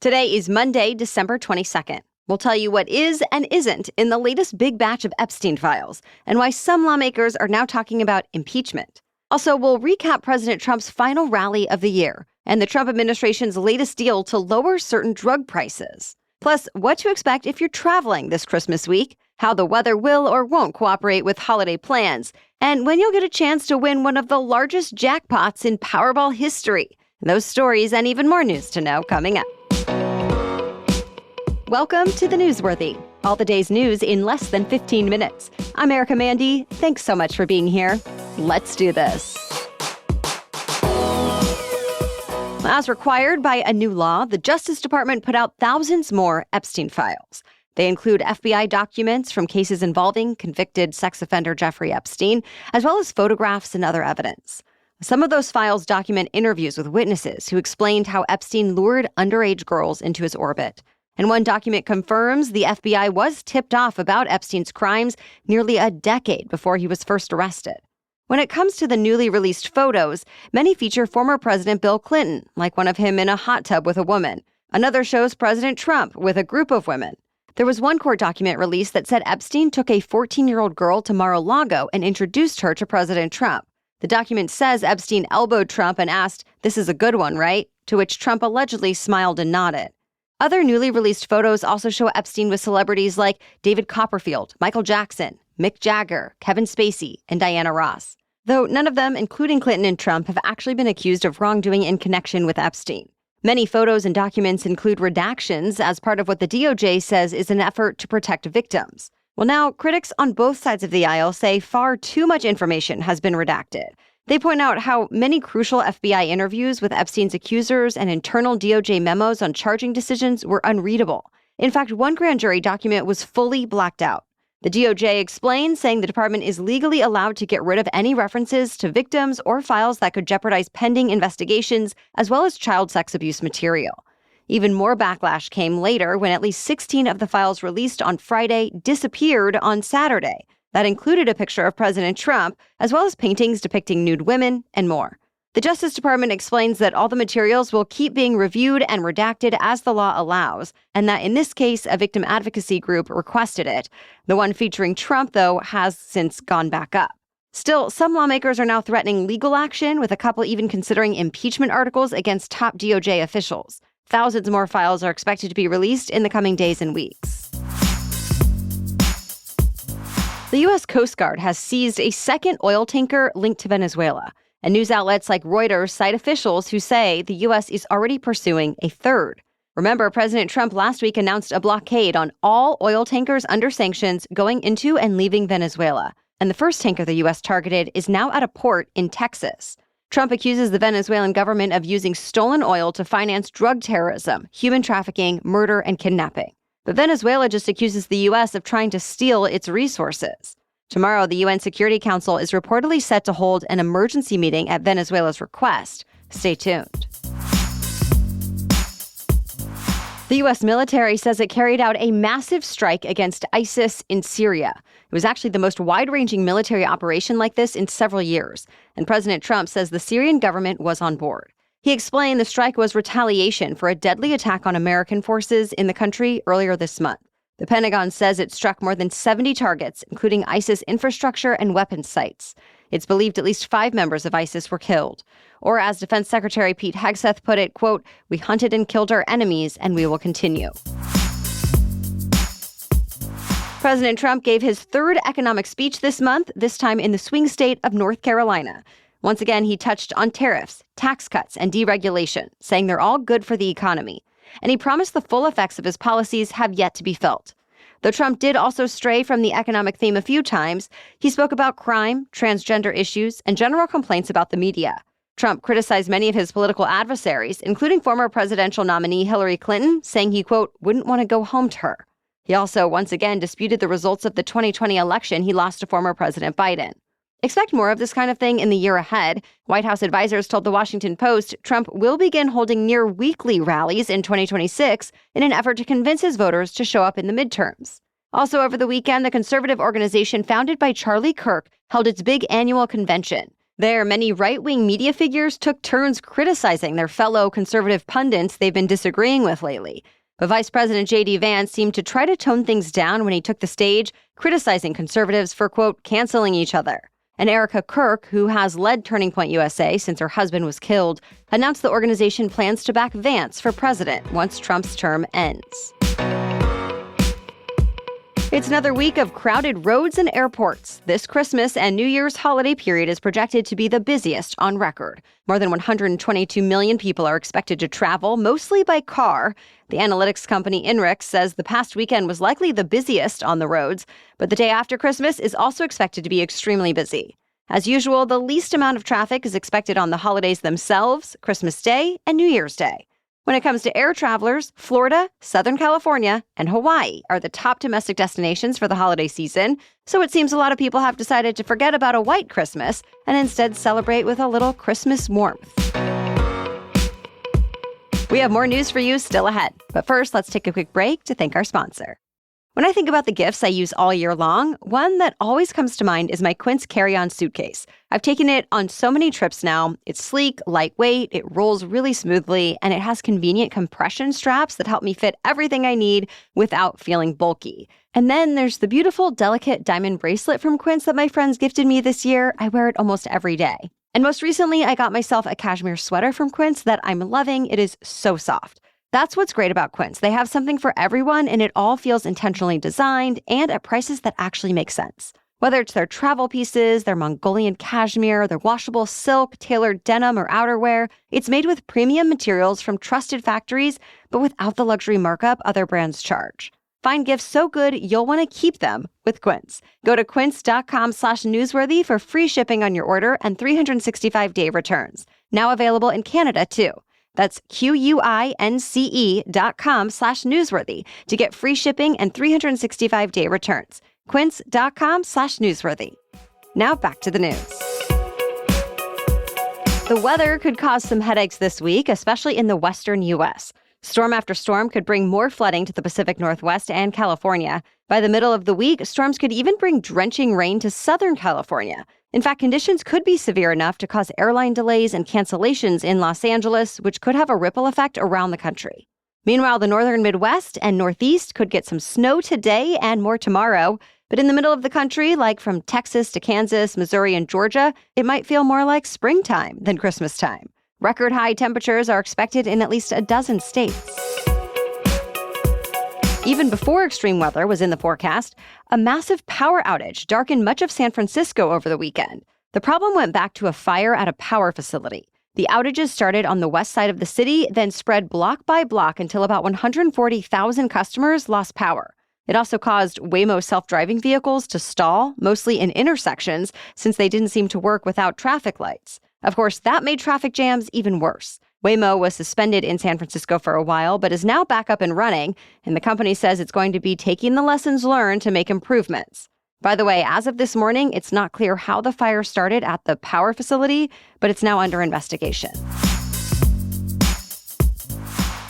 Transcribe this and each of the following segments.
Today is Monday, December 22nd. We'll tell you what is and isn't in the latest big batch of Epstein Files and why some lawmakers are now talking about impeachment. Also, we'll recap President Trump's final rally of the year and the Trump administration's latest deal to lower certain drug prices. Plus, what to expect if you're traveling this Christmas week, how the weather will or won't cooperate with holiday plans, and when you'll get a chance to win one of the largest jackpots in Powerball history. Those stories and even more news to know coming up. Welcome to The Newsworthy, all the day's news in less than 15 minutes. I'm Erica Mandy. Thanks so much for being here. Let's do this. As required by a new law, the Justice Department put out thousands more Epstein Files. They include FBI documents from cases involving convicted sex offender Jeffrey Epstein, as well as photographs and other evidence. Some of those files document interviews with witnesses who explained how Epstein lured underage girls into his orbit. And one document confirms the FBI was tipped off about Epstein's crimes nearly a decade before he was first arrested. When it comes to the newly released photos, many feature former President Bill Clinton, like one of him in a hot tub with a woman. Another shows President Trump with a group of women. There was one court document released that said Epstein took a 14-year-old girl to Mar-a-Lago and introduced her to President Trump. The document says Epstein elbowed Trump and asked, "This is a good one, right?" To which Trump allegedly smiled and nodded. Other newly released photos also show Epstein with celebrities like David Copperfield, Michael Jackson, Mick Jagger, Kevin Spacey, and Diana Ross. Though none of them, including Clinton and Trump, have actually been accused of wrongdoing in connection with Epstein. Many photos and documents include redactions as part of what the DOJ says is an effort to protect victims. Well, now, critics on both sides of the aisle say far too much information has been redacted. They point out how many crucial FBI interviews with Epstein's accusers and internal DOJ memos on charging decisions were unreadable. In fact, one grand jury document was fully blacked out. The DOJ explained, saying the department is legally allowed to get rid of any references to victims or files that could jeopardize pending investigations, as well as child sex abuse material. Even more backlash came later when at least 16 of the files released on Friday disappeared on Saturday. That included a picture of President Trump, as well as paintings depicting nude women and more. The Justice Department explains that all the materials will keep being reviewed and redacted as the law allows, and that in this case, a victim advocacy group requested it. The one featuring Trump, though, has since gone back up. Still, some lawmakers are now threatening legal action, with a couple even considering impeachment articles against top DOJ officials. Thousands more files are expected to be released in the coming days and weeks. The U.S. Coast Guard has seized a second oil tanker linked to Venezuela, and news outlets like Reuters cite officials who say the U.S. is already pursuing a third. Remember, President Trump last week announced a blockade on all oil tankers under sanctions going into and leaving Venezuela, and the first tanker the U.S. targeted is now at a port in Texas. Trump accuses the Venezuelan government of using stolen oil to finance drug terrorism, human trafficking, murder, and kidnapping. But Venezuela just accuses the U.S. of trying to steal its resources. Tomorrow, the UN Security Council is reportedly set to hold an emergency meeting at Venezuela's request. Stay tuned. The U.S. military says it carried out a massive strike against ISIS in Syria. It was actually the most wide-ranging military operation like this in several years, and President Trump says the Syrian government was on board. He explained the strike was retaliation for a deadly attack on American forces in the country earlier this month. The Pentagon says it struck more than 70 targets, including ISIS infrastructure and weapons sites. It's believed at least 5 members of ISIS were killed. Or as Defense Secretary Pete Hegseth put it, quote, "We hunted and killed our enemies, and we will continue." President Trump gave his third economic speech this month, this time in the swing state of North Carolina. Once again, he touched on tariffs, tax cuts, and deregulation, saying they're all good for the economy. And he promised the full effects of his policies have yet to be felt. Though Trump did also stray from the economic theme a few times, he spoke about crime, transgender issues, and general complaints about the media. Trump criticized many of his political adversaries, including former presidential nominee Hillary Clinton, saying he, quote, "wouldn't want to go home to her." He also once again disputed the results of the 2020 election he lost to former President Biden. Expect more of this kind of thing in the year ahead. White House advisors told The Washington Post Trump will begin holding near-weekly rallies in 2026 in an effort to convince his voters to show up in the midterms. Also over the weekend, the conservative organization founded by Charlie Kirk held its big annual convention. There, many right-wing media figures took turns criticizing their fellow conservative pundits they've been disagreeing with lately. But Vice President J.D. Vance seemed to try to tone things down when he took the stage, criticizing conservatives for, quote, canceling each other. And Erica Kirk, who has led Turning Point USA since her husband was killed, announced the organization plans to back Vance for president once Trump's term ends. It's another week of crowded roads and airports. This Christmas and New Year's holiday period is projected to be the busiest on record. More than 122 million people are expected to travel, mostly by car. The analytics company INRIX says the past weekend was likely the busiest on the roads, but the day after Christmas is also expected to be extremely busy. As usual, the least amount of traffic is expected on the holidays themselves, Christmas Day and New Year's Day. When it comes to air travelers, Florida, Southern California, and Hawaii are the top domestic destinations for the holiday season, so it seems a lot of people have decided to forget about a white Christmas and instead celebrate with a little Christmas warmth. We have more news for you still ahead, but first, let's take a quick break to thank our sponsor. When I think about the gifts I use all year long, one that always comes to mind is my Quince carry-on suitcase. I've taken it on so many trips now. It's sleek, lightweight, it rolls really smoothly, and it has convenient compression straps that help me fit everything I need without feeling bulky. And then there's the beautiful, delicate diamond bracelet from Quince that my friends gifted me this year. I wear it almost every day. And most recently, I got myself a cashmere sweater from Quince that I'm loving. It is so soft. That's what's great about Quince. They have something for everyone, and it all feels intentionally designed and at prices that actually make sense. Whether it's their travel pieces, their Mongolian cashmere, their washable silk, tailored denim, or outerwear, it's made with premium materials from trusted factories, but without the luxury markup other brands charge. Find gifts so good you'll want to keep them with Quince. Go to quince.com/newsworthy for free shipping on your order and 365-day returns. Now available in Canada, too. That's QUINCE.com/newsworthy to get free shipping and 365-day returns. Quince.com/newsworthy. Now back to the news. The weather could cause some headaches this week, especially in the western U.S. Storm after storm could bring more flooding to the Pacific Northwest and California. By the middle of the week, storms could even bring drenching rain to Southern California. In fact, conditions could be severe enough to cause airline delays and cancellations in Los Angeles, which could have a ripple effect around the country. Meanwhile, the northern Midwest and Northeast could get some snow today and more tomorrow. But in the middle of the country, like from Texas to Kansas, Missouri, and Georgia, it might feel more like springtime than Christmas time. Record high temperatures are expected in at least a dozen states. Even before extreme weather was in the forecast, a massive power outage darkened much of San Francisco over the weekend. The problem went back to a fire at a power facility. The outages started on the west side of the city, then spread block by block until about 140,000 customers lost power. It also caused Waymo self-driving vehicles to stall, mostly in intersections, since they didn't seem to work without traffic lights. Of course, that made traffic jams even worse. Waymo was suspended in San Francisco for a while, but is now back up and running, and the company says it's going to be taking the lessons learned to make improvements. By the way, as of this morning, it's not clear how the fire started at the power facility, but it's now under investigation.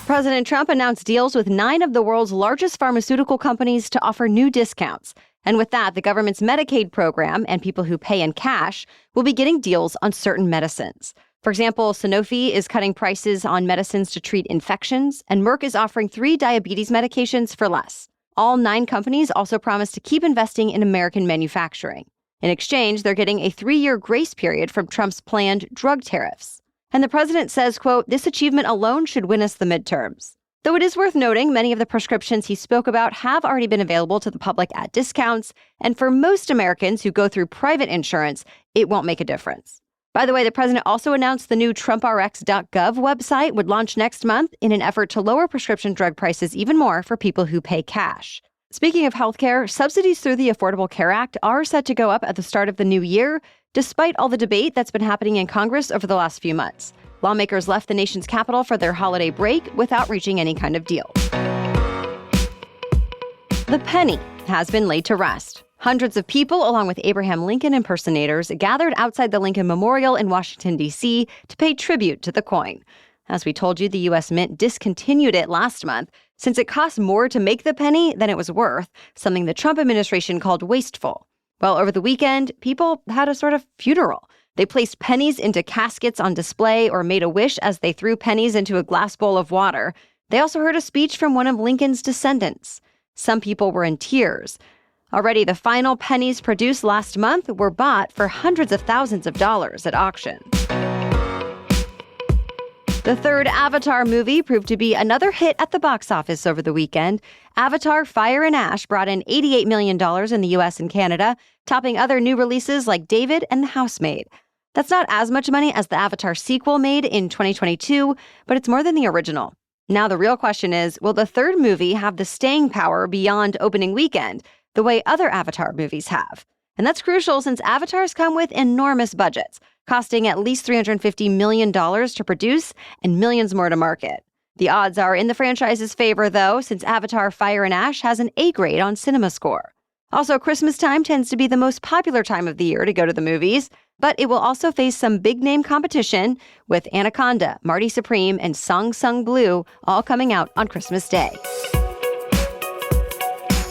President Trump announced deals with 9 of the world's largest pharmaceutical companies to offer new discounts. And with that, the government's Medicaid program and people who pay in cash will be getting deals on certain medicines. For example, Sanofi is cutting prices on medicines to treat infections, and Merck is offering 3 diabetes medications for less. All 9 companies also promise to keep investing in American manufacturing. In exchange, they're getting a 3-year grace period from Trump's planned drug tariffs. And the president says, quote, "This achievement alone should win us the midterms." Though it is worth noting, many of the prescriptions he spoke about have already been available to the public at discounts, and for most Americans who go through private insurance, it won't make a difference. By the way, the president also announced the new TrumpRx.gov website would launch next month in an effort to lower prescription drug prices even more for people who pay cash. Speaking of healthcare, subsidies through the Affordable Care Act are set to go up at the start of the new year, despite all the debate that's been happening in Congress over the last few months. Lawmakers left the nation's capital for their holiday break without reaching any kind of deal. The penny has been laid to rest. Hundreds of people, along with Abraham Lincoln impersonators, gathered outside the Lincoln Memorial in Washington, D.C. to pay tribute to the coin. As we told you, the U.S. Mint discontinued it last month since it cost more to make the penny than it was worth, something the Trump administration called wasteful. Well, over the weekend, people had a sort of funeral. They placed pennies into caskets on display or made a wish as they threw pennies into a glass bowl of water. They also heard a speech from one of Lincoln's descendants. Some people were in tears. Already, the final pennies produced last month were bought for hundreds of thousands of dollars at auction. The third Avatar movie proved to be another hit at the box office over the weekend. Avatar: Fire and Ash brought in $88 million in the US and Canada, topping other new releases like David and The Housemaid. That's not as much money as the Avatar sequel made in 2022, but it's more than the original. Now the real question is, will the third movie have the staying power beyond opening weekend, the way other Avatar movies have? And that's crucial since Avatars come with enormous budgets, costing at least $350 million to produce and millions more to market. The odds are in the franchise's favor, though, since Avatar: Fire and Ash has an A grade on CinemaScore. Also, Christmas time tends to be the most popular time of the year to go to the movies, but it will also face some big-name competition, with Anaconda, Marty Supreme, and Song Sung Blue all coming out on Christmas Day.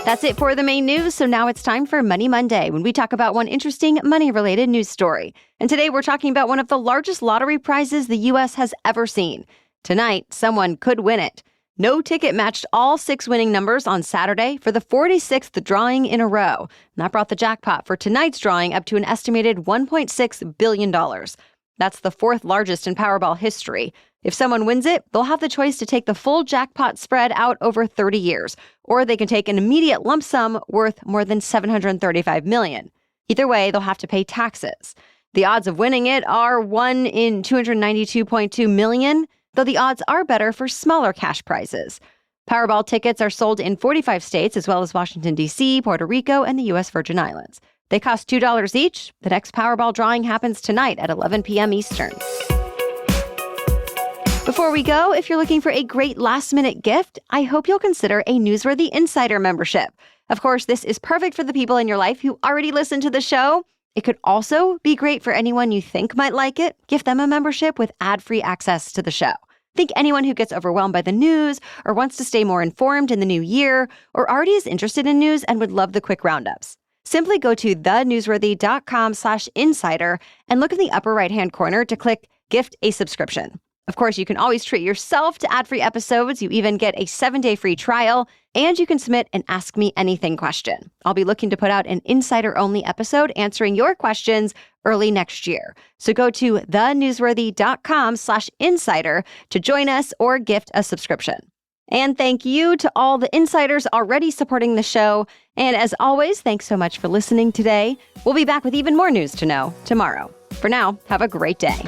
That's it for the main news, so now it's time for Money Monday, when we talk about one interesting money-related news story. And today we're talking about one of the largest lottery prizes the U.S. has ever seen. Tonight, someone could win it. No ticket matched all 6 winning numbers on Saturday for the 46th drawing in a row. And that brought the jackpot for tonight's drawing up to an estimated $1.6 billion. That's the 4th largest in Powerball history. If someone wins it, they'll have the choice to take the full jackpot spread out over 30 years, or they can take an immediate lump sum worth more than $735 million. Either way, they'll have to pay taxes. The odds of winning it are 1 in 292.2 million, though the odds are better for smaller cash prizes. Powerball tickets are sold in 45 states, as well as Washington, D.C., Puerto Rico, and the U.S. Virgin Islands. They cost $2 each. The next Powerball drawing happens tonight at 11 p.m. Eastern. Before we go, if you're looking for a great last-minute gift, I hope you'll consider a Newsworthy Insider membership. Of course, this is perfect for the people in your life who already listen to the show. It could also be great for anyone you think might like it. Give them a membership with ad-free access to the show. Think anyone who gets overwhelmed by the news or wants to stay more informed in the new year or already is interested in news and would love the quick roundups. Simply go to thenewsworthy.com/insider and look in the upper right-hand corner to click Gift a Subscription. Of course, you can always treat yourself to ad-free episodes. You even get a 7-day free trial, and you can submit an Ask Me Anything question. I'll be looking to put out an insider-only episode answering your questions early next year. So go to thenewsworthy.com/insider to join us or gift a subscription. And thank you to all the insiders already supporting the show. And as always, thanks so much for listening today. We'll be back with even more news to know tomorrow. For now, have a great day.